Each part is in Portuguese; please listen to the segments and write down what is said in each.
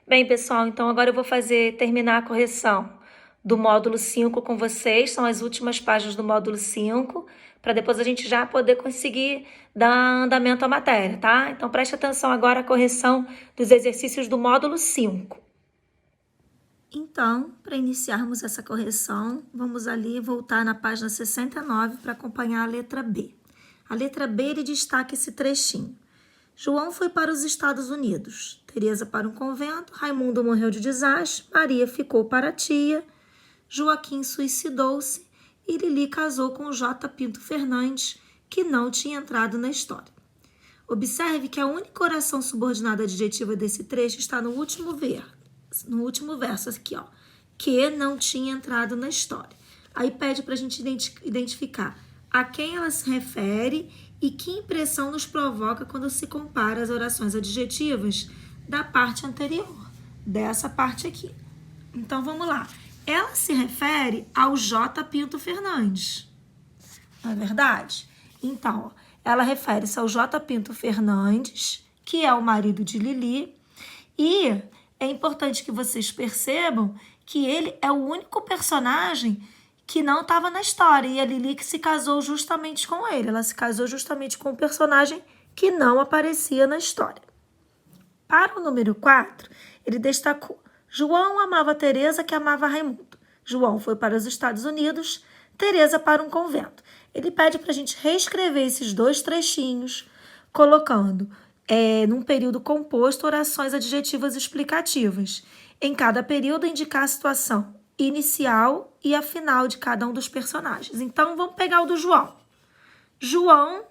Bem, pessoal, então agora eu vou terminar a correção do módulo 5 com vocês. São as últimas páginas do módulo 5, para depois a gente já poder conseguir dar andamento à matéria, tá? Então preste atenção agora à correção dos exercícios do módulo 5. Então, para iniciarmos essa correção, vamos ali voltar na página 69 para acompanhar a letra B. A letra B, ele destaca esse trechinho. João foi para os Estados Unidos, Teresa para um convento, Raimundo morreu de desastre, Maria ficou para a tia, Joaquim suicidou-se e Lili casou com J. Pinto Fernandes, que não tinha entrado na história. Observe que a única oração subordinada adjetiva desse trecho está no último verso aqui, ó, que não tinha entrado na história. Aí pede para a gente identificar a quem ela se refere e que impressão nos provoca quando se compara as orações adjetivas da parte anterior, dessa parte aqui. Então, vamos lá. Ela se refere ao J. Pinto Fernandes, não é verdade? Então, ela refere-se ao J. Pinto Fernandes, que é o marido de Lili, e é importante que vocês percebam que ele é o único personagem que não estava na história, e a Lili que se casou justamente com ele. Ela se casou justamente com um personagem que não aparecia na história. Para o número 4, ele destacou: João amava Teresa, que amava Raimundo. João foi para os Estados Unidos, Teresa para um convento. Ele pede para a gente reescrever esses dois trechinhos, colocando num período composto orações adjetivas explicativas. Em cada período, indicar a situação inicial e a final de cada um dos personagens. Então, vamos pegar o do João. João,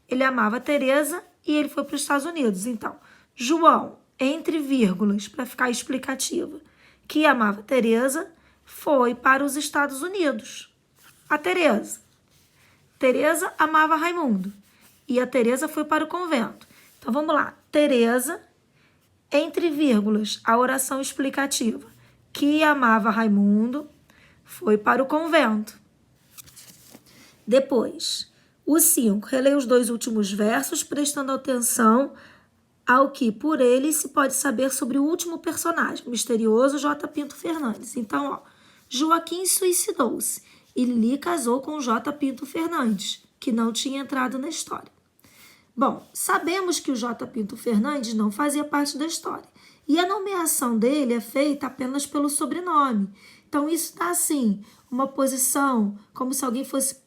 ele amava Teresa e ele foi para os Estados Unidos. Então, João, entre vírgulas, para ficar explicativa, que amava Teresa, foi para os Estados Unidos. A Teresa. Teresa amava Raimundo e a Teresa foi para o convento. Então, vamos lá. Teresa, entre vírgulas, a oração explicativa, que amava Raimundo, foi para o convento. Depois, o 5, releia os dois últimos versos, prestando atenção ao que, por ele, se pode saber sobre o último personagem, o misterioso J. Pinto Fernandes. Então, ó, Joaquim suicidou-se e Lili casou com J. Pinto Fernandes, que não tinha entrado na história. Bom, sabemos que o J. Pinto Fernandes não fazia parte da história. E a nomeação dele é feita apenas pelo sobrenome. Então, isso dá, assim, uma posição como se alguém fosse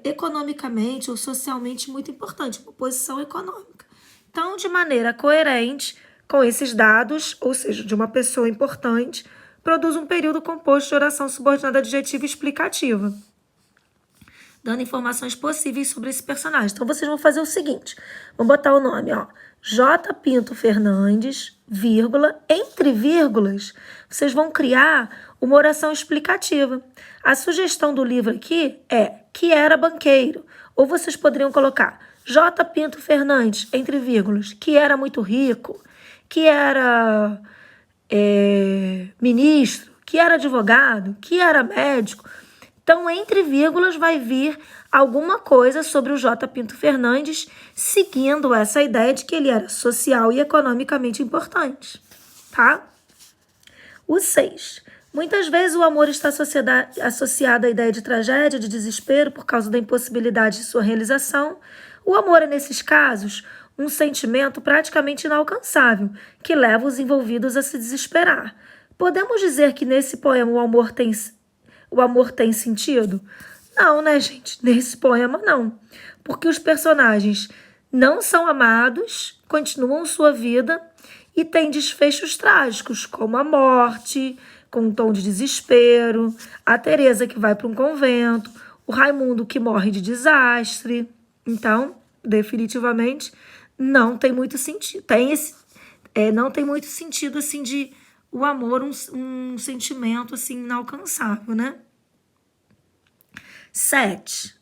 economicamente ou socialmente muito importante, uma posição econômica. Então, de maneira coerente com esses dados, ou seja, de uma pessoa importante, produz um período composto de oração subordinada adjetiva explicativa, dando informações possíveis sobre esse personagem. Então, vocês vão fazer o seguinte, vão botar o nome, ó, J. Pinto Fernandes, vírgula, entre vírgulas, vocês vão criar uma oração explicativa. A sugestão do livro aqui é que era banqueiro, ou vocês poderiam colocar J. Pinto Fernandes, entre vírgulas, que era muito rico, que era ministro, que era advogado, que era médico. Então, entre vírgulas, vai vir alguma coisa sobre o J. Pinto Fernandes, seguindo essa ideia de que ele era social e economicamente importante, tá? O 6. Muitas vezes o amor está associado à ideia de tragédia, de desespero, por causa da impossibilidade de sua realização. O amor é, nesses casos, um sentimento praticamente inalcançável, que leva os envolvidos a se desesperar. Podemos dizer que nesse poema o amor tem sentido? Não, né, gente? Nesse poema, não. Porque os personagens não são amados, continuam sua vida e têm desfechos trágicos, como a morte, com um tom de desespero, a Teresa que vai para um convento, o Raimundo que morre de desastre. Então, definitivamente, não tem muito sentido. Não tem muito sentido, assim, de o amor, um sentimento, assim, inalcançável, né? 7.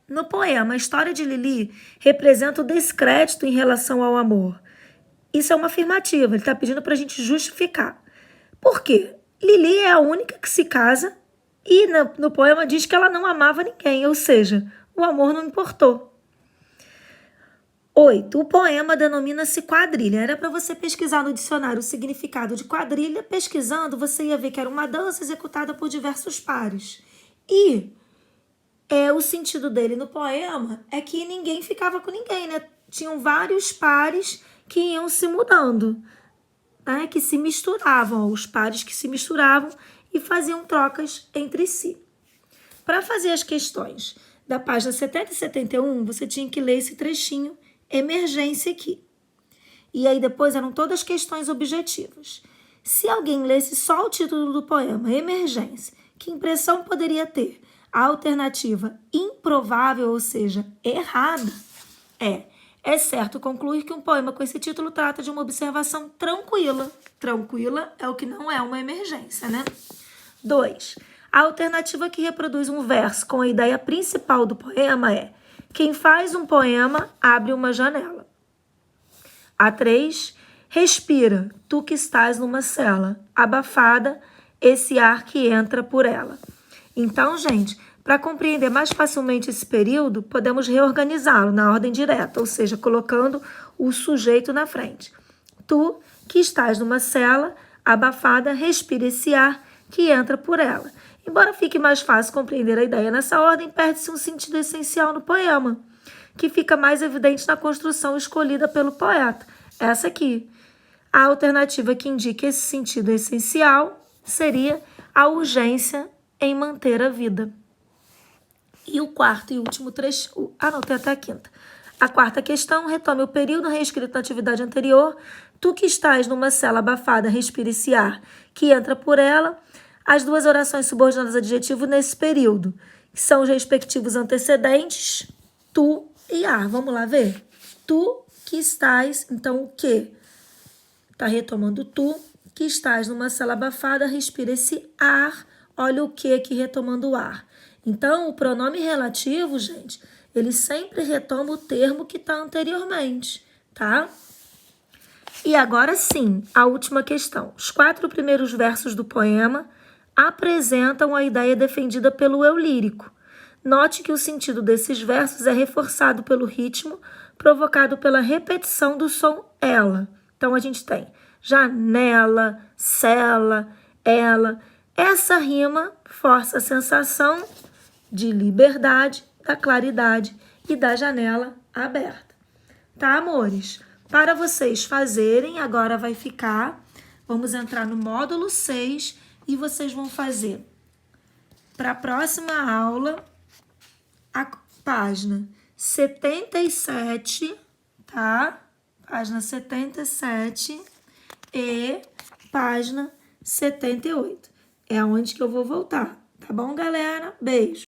No poema, a história de Lili representa o descrédito em relação ao amor. Isso é uma afirmativa, ele está pedindo para a gente justificar. Por quê? Lili é a única que se casa e no poema diz que ela não amava ninguém, ou seja, o amor não importou. 8. O poema denomina-se quadrilha. Era para você pesquisar no dicionário o significado de quadrilha. Pesquisando, você ia ver que era uma dança executada por diversos pares. E o sentido dele no poema é que ninguém ficava com ninguém, né? Tinham vários pares que iam se mudando, né? Que se misturavam, os pares que se misturavam e faziam trocas entre si. Para fazer as questões da página 70 e 71, você tinha que ler esse trechinho emergência aqui. E aí depois eram todas questões objetivas. Se alguém lesse só o título do poema, emergência, que impressão poderia ter? A alternativa improvável, ou seja, errada, é certo concluir que um poema com esse título trata de uma observação tranquila. Tranquila é o que não é uma emergência, né? 2. A alternativa que reproduz um verso com a ideia principal do poema é: quem faz um poema abre uma janela. A 3. Respira, tu que estás numa cela, abafada, esse ar que entra por ela. Então, gente, para compreender mais facilmente esse período, podemos reorganizá-lo na ordem direta, ou seja, colocando o sujeito na frente. Tu que estás numa cela, abafada, respira esse ar que entra por ela. Embora fique mais fácil compreender a ideia nessa ordem, perde-se um sentido essencial no poema, que fica mais evidente na construção escolhida pelo poeta. Essa aqui. A alternativa que indica esse sentido essencial seria a urgência em manter a vida. E o quarto e último trecho... Anotei até a quinta. A quarta questão: retome o período reescrito na atividade anterior. Tu que estás numa cela abafada, respira esse ar que entra por ela. As duas orações subordinadas adjetivo nesse período, que são os respectivos antecedentes, tu e ar. Vamos lá ver? Tu que estás, então o que? Está retomando tu, que estás numa cela abafada, respira esse ar, olha o que aqui retomando o ar. Então, o pronome relativo, gente, ele sempre retoma o termo que está anteriormente, tá? E agora sim, a última questão. Os 4 primeiros versos do poema apresentam a ideia defendida pelo eu lírico. Note que o sentido desses versos é reforçado pelo ritmo, provocado pela repetição do som ela. Então, a gente tem janela, cela, ela. Essa rima força a sensação de liberdade, da claridade e da janela aberta. Tá, amores? Para vocês fazerem, agora vai ficar... Vamos entrar no módulo 6 e vocês vão fazer para a próxima aula a página 77, tá? Página 77 e página 78. É onde que eu vou voltar, tá bom, galera? Beijo!